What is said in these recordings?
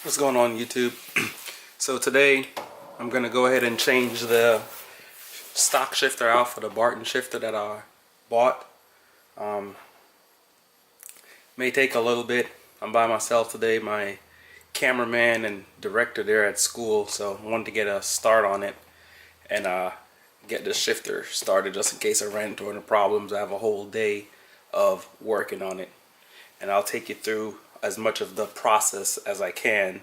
What's going on, YouTube? So today I'm gonna go ahead and change the stock shifter out for the Barton shifter that I bought. May take a little bit. I'm by myself today. My cameraman and director there at school, so I wanted to get a start on it and get the shifter started just in case I ran into any problems. I have a whole day of working on it, and I'll take you through as much of the process as I can,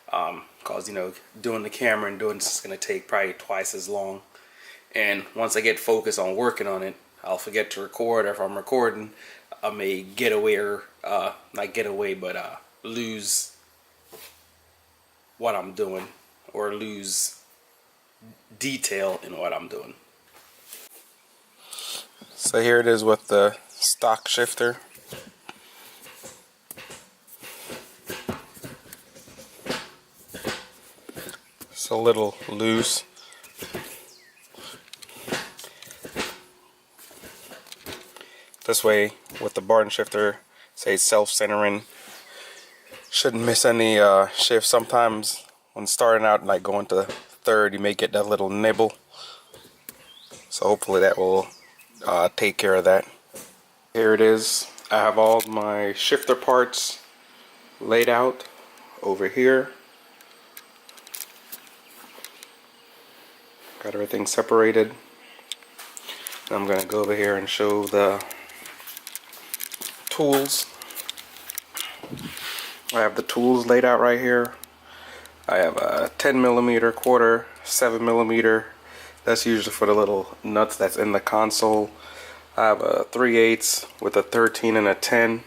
because doing the camera and doing this is going to take probably twice as long. And once I get focused on working on it, I'll forget to record, or if I'm recording I may get away, or not get away, but lose what I'm doing, or lose detail in what I'm doing. So here it is with the stock shifter. It's a little loose. This way, with the Barton shifter, say self-centering, shouldn't miss any shifts. Sometimes when starting out, like going to third, you may get that little nibble. So hopefully that will take care of that. Here it is. I have all my shifter parts laid out over here. Got everything separated. I'm going to go over here and show the tools. I have the tools laid out right here. I have a 10mm quarter, 7mm. That's usually for the little nuts that's in the console. I have a 3/8 with a 13 and a 10.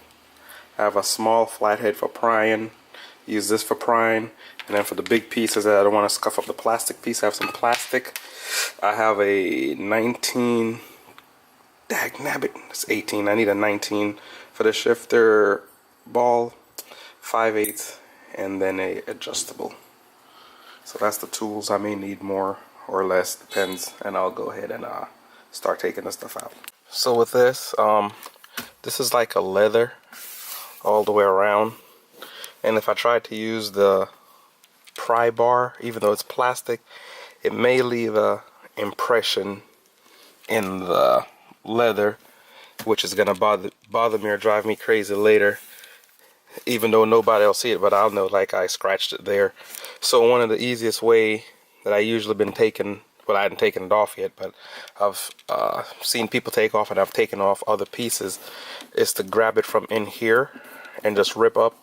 I have a small flathead for prying. Use this for prying. And then for the big pieces that I don't want to scuff up the plastic piece, I have some plastic. I have a 19. Dagnabbit, it's 18. I need a 19 for the shifter ball, 5/8, and then a adjustable. So that's the tools. I may need more or less, depends, and I'll go ahead and start taking the stuff out. So with this, this is like a leather all the way around, and if I try to use the pry bar, even though it's plastic, it may leave a impression in the leather, which is gonna bother me or drive me crazy later, even though nobody will see it, but I'll know like I scratched it there. So one of the easiest way that I usually been taking, well, I hadn't taken it off yet, but I've seen people take off, and I've taken off other pieces, is to grab it from in here and just rip up.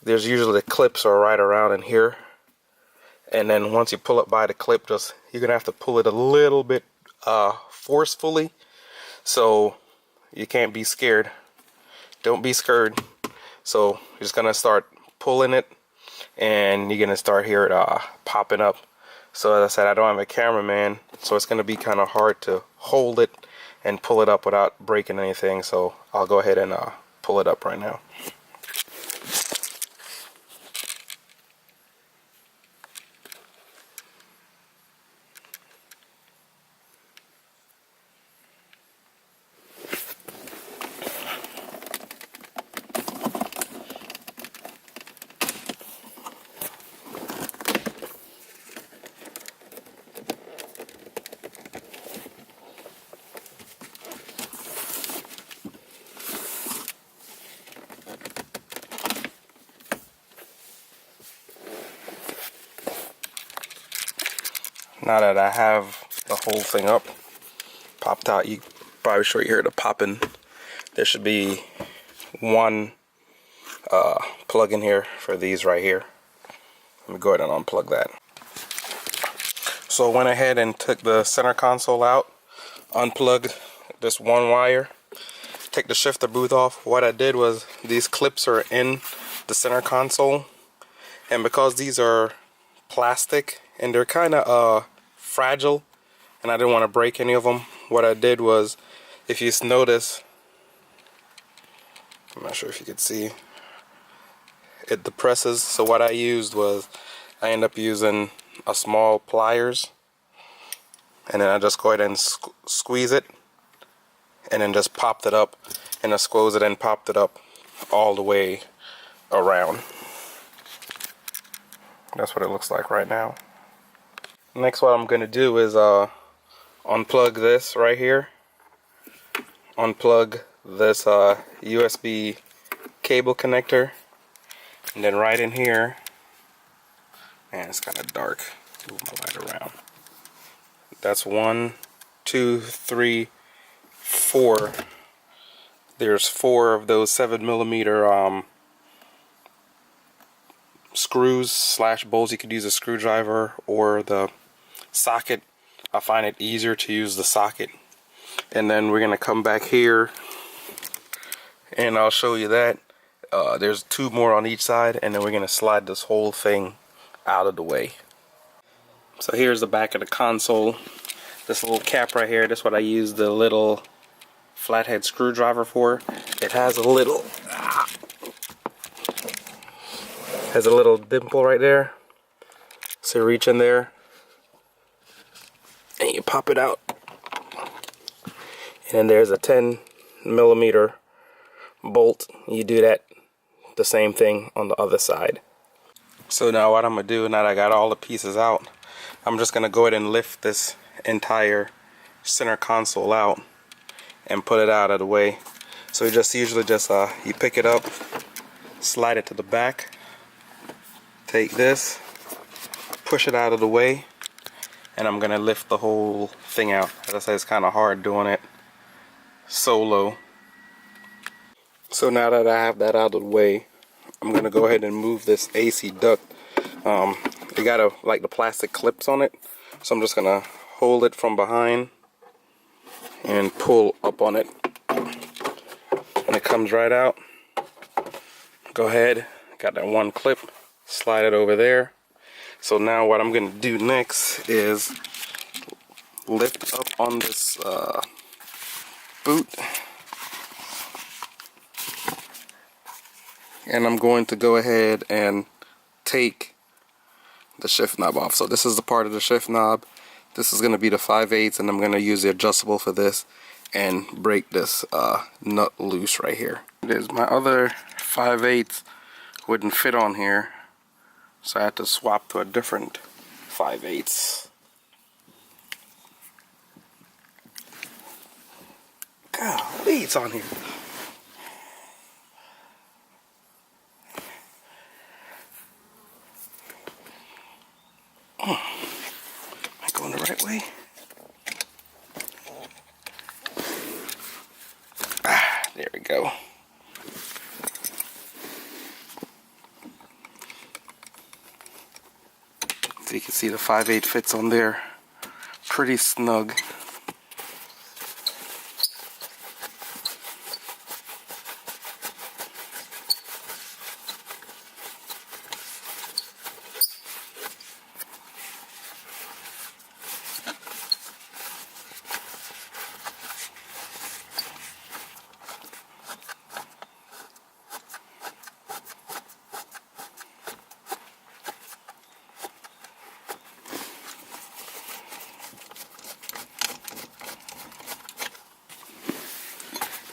There's usually the clips are right around in here, and then once you pull it by the clip, you're gonna have to pull it a little bit forcefully. So you can't be scared. Don't be scared. So you're just gonna start pulling it, and you're gonna start hear it popping up. So as I said, I don't have a cameraman, so it's gonna be kind of hard to hold it and pull it up without breaking anything. So I'll go ahead and pull it up right now. Now that I have the whole thing up, popped out, you probably sure you hear the popping. There should be one plug in here for these right here. Let me go ahead and unplug that. So I went ahead and took the center console out, unplugged this one wire, take the shifter booth off. What I did was, these clips are in the center console, and because these are plastic and they're kind of fragile, and I didn't want to break any of them, what I did was, if you notice, I'm not sure if you could see it depresses. So what I used was, I end up using a small pliers, and then I just go ahead and squeeze it, and then just popped it up, and I squeezed it and popped it up all the way around. That's what it looks like right now. Next, what I'm going to do is unplug this right here. Unplug this USB cable connector. And then right in here, man, it's kind of dark. Move my light around. That's 1, 2, 3, 4. There's 4 of those 7mm screws slash bolts. You could use a screwdriver or the socket. I find it easier to use the socket. And then we're gonna come back here and I'll show you that. There's 2 more on each side, and then we're gonna slide this whole thing out of the way. So here's the back of the console. This little cap right here, that's what I use the little flathead screwdriver for. It has a little dimple right there. So you reach in there and you pop it out. And then there's a 10mm bolt. You do that the same thing on the other side. So now what I'm gonna do, now that I got all the pieces out, I'm just gonna go ahead and lift this entire center console out and put it out of the way. So you just usually just you pick it up, slide it to the back, take this, push it out of the way, and I'm gonna lift the whole thing out. As I said, it's kind of hard doing it solo. So now that I have that out of the way, I'm gonna go ahead and move this AC duct. It got like the plastic clips on it, so I'm just gonna hold it from behind and pull up on it, and it comes right out. Go ahead, got that one clip, slide it over there. So now what I'm gonna do next is lift up on this boot, and I'm going to go ahead and take the shift knob off. So this is the part of the shift knob. This is going to be the 5/8, and I'm going to use the adjustable for this and break this nut loose right here. There's my other 5/8 wouldn't fit on here, so I had to swap to a different 5/8. Golly, it's on here. Am I going the right way? There we go. So you can see the 5/8 fits on there pretty snug.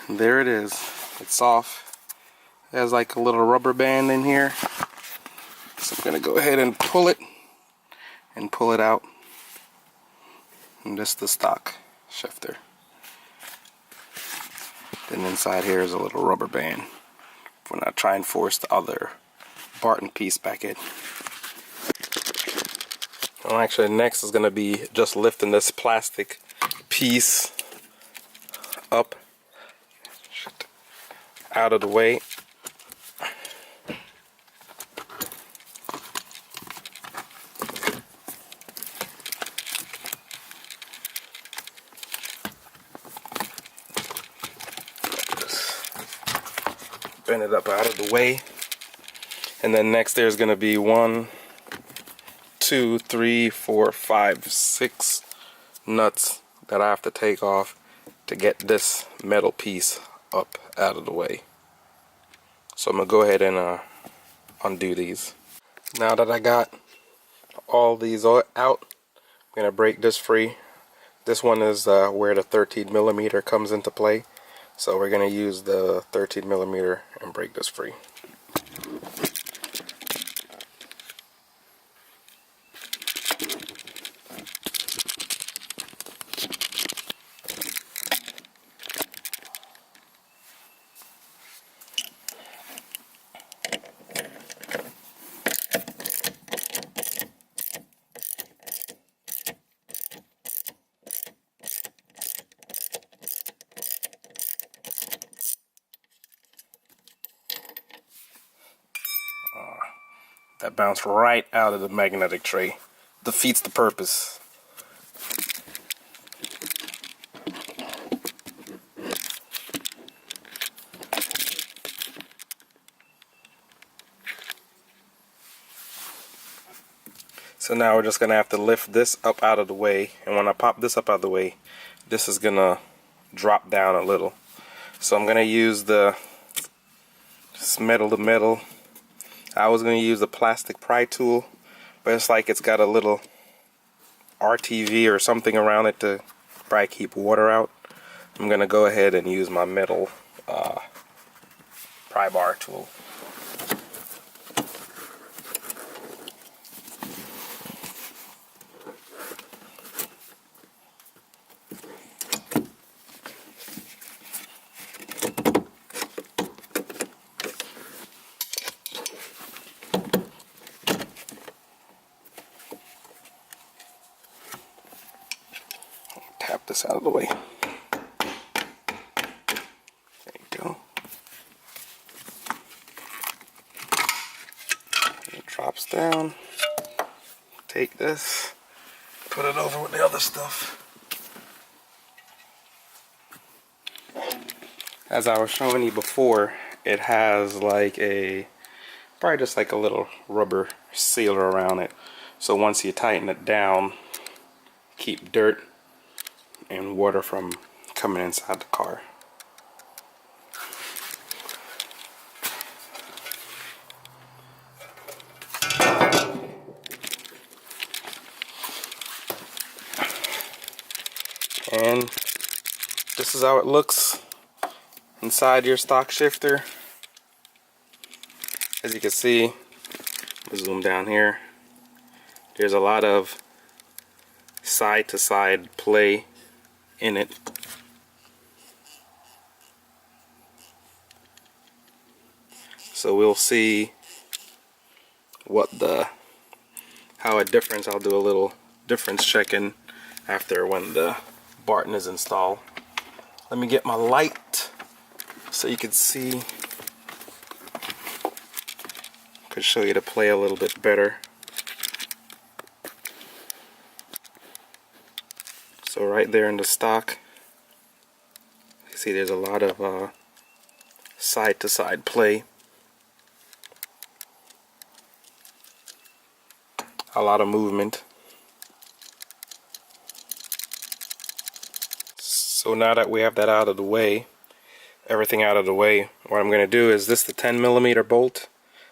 There it is. It's off. It has like a little rubber band in here. So I'm gonna go ahead and pull it out. And this is the stock shifter. Then inside here is a little rubber band when I try and force the other Barton piece back in. Well, actually next is gonna be just lifting this plastic piece up out of the way. Just bend it up out of the way. And then next there's going to be 1, 2, 3, 4, 5, 6 nuts that I have to take off to get this metal piece up out of the way. So I'm gonna go ahead and undo these. Now that I got all these out, I'm gonna break this free. This one is where the 13mm comes into play, so we're gonna use the 13mm and break this free. that bounce right out of the magnetic tray. Defeats the purpose. So now we're just gonna have to lift this up out of the way, and when I pop this up out of the way, this is gonna drop down a little. So I'm gonna use the metal to metal. I was gonna use the plastic pry tool, but it's like it's got a little RTV or something around it to probably keep water out. I'm gonna go ahead and use my metal pry bar tool. Tap this out of the way. There you go. It drops down. Take this, put it over with the other stuff. As I was showing you before, it has like probably just like a little rubber sealer around it. So once you tighten it down, keep dirt and water from coming inside the car. And this is how it looks inside your stock shifter. As you can see, zoom down here, there's a lot of side to side play in it. So we'll see how it difference. I'll do a little difference checking after when the Barton is installed. Let me get my light so you can see. Could show you the play a little bit better. So right there in the stock, you see there's a lot of side to side play. A lot of movement. So now that we have that out of the way, everything out of the way, what I'm going to do is the 10mm bolt.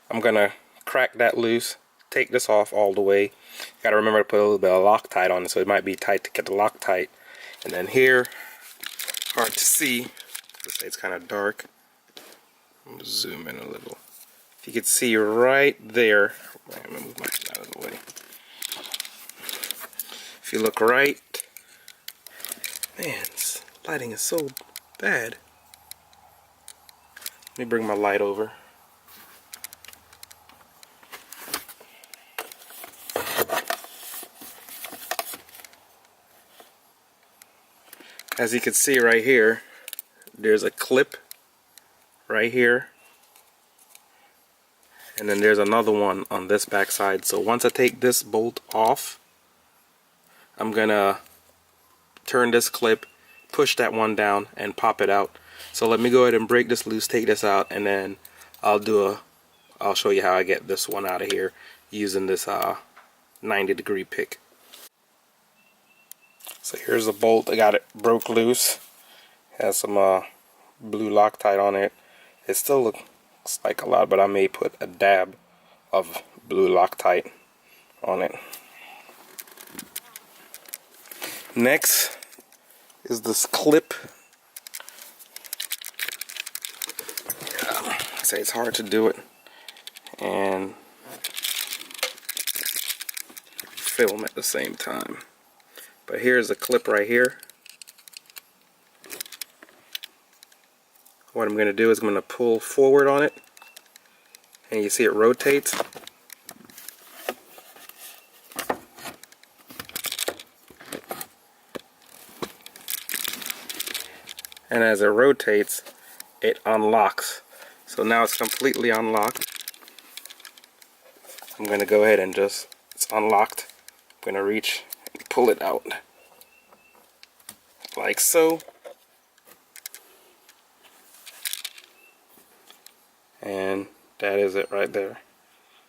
I'm going to crack that loose, take this off all the way. Got to remember to put a little bit of Loctite on it, so it might be tight to get the Loctite. And then here, hard to see, it's kind of dark. I'm gonna zoom in a little. If you could see right there, I'm gonna move my hand out of the way. If you look right, man, this lighting is so bad. Let me bring my light over. As you can see right here, there's a clip right here, and then there's another one on this back side. So once I take this bolt off, I'm gonna turn this clip, push that one down, and pop it out. So let me go ahead and break this loose, take this out, and then I'll show you how I get this one out of here using this 90-degree pick. So here's the bolt. I got it broke loose. Has some blue Loctite on it. It still looks like a lot, but I may put a dab of blue Loctite on it. Next is this clip. I say it's hard to do it and film at the same time. But here's a clip right here. What I'm going to do is I'm going to pull forward on it, and you see it rotates. And as it rotates, it unlocks. So now it's completely unlocked. I'm going to go ahead and just, it's unlocked. I'm going to reach and pull it out like so. And that is it right there.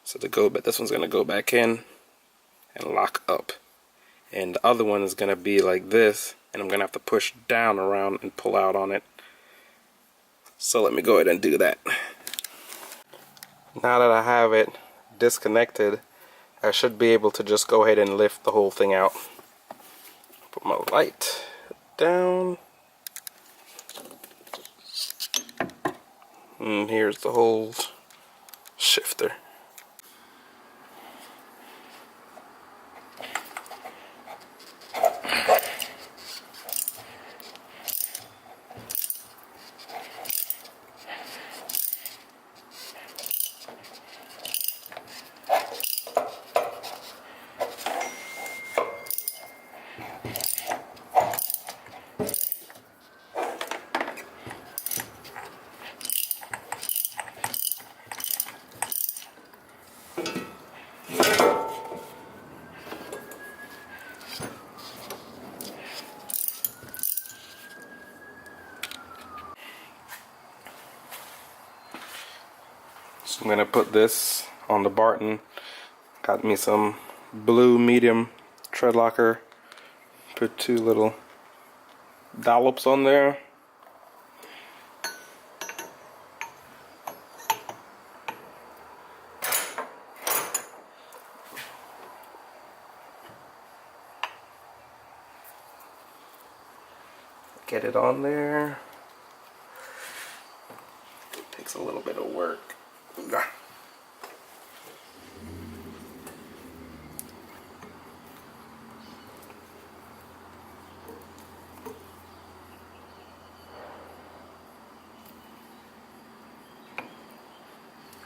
So to go, but this one's going to go back in and lock up. And the other one is going to be like this, and I'm going to have to push down around and pull out on it. So let me go ahead and do that. Now that I have it disconnected, I should be able to just go ahead and lift the whole thing out. Put my light down. And here's the whole shifter. So I'm going to put this on the Barton. Got me some blue medium tread locker. Put 2 little dollops on there. Get it on there. Takes a little bit of work.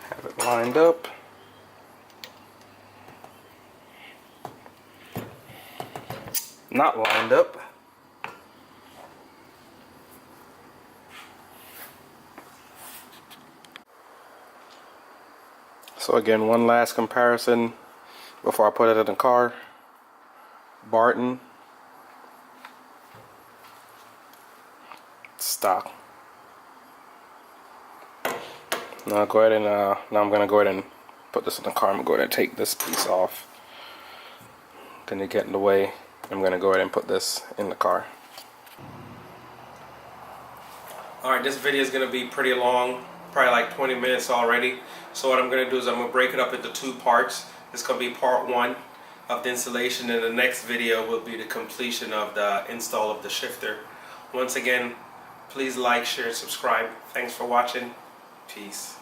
Have it lined up. Not lined up. So again, one last comparison before I put it in the car. Barton, stock. Now I'll go ahead and now I'm gonna go ahead and put this in the car. I'm gonna go ahead and take this piece off. Gonna get in the way. I'm gonna go ahead and put this in the car. Alright, this video is gonna be pretty long, probably like 20 minutes already. So what I'm gonna do is I'm gonna break it up into 2 parts. It's gonna be part 1 of the installation, and the next video will be the completion of the install of the shifter. Once again, please like, share, and subscribe. Thanks for watching. Peace.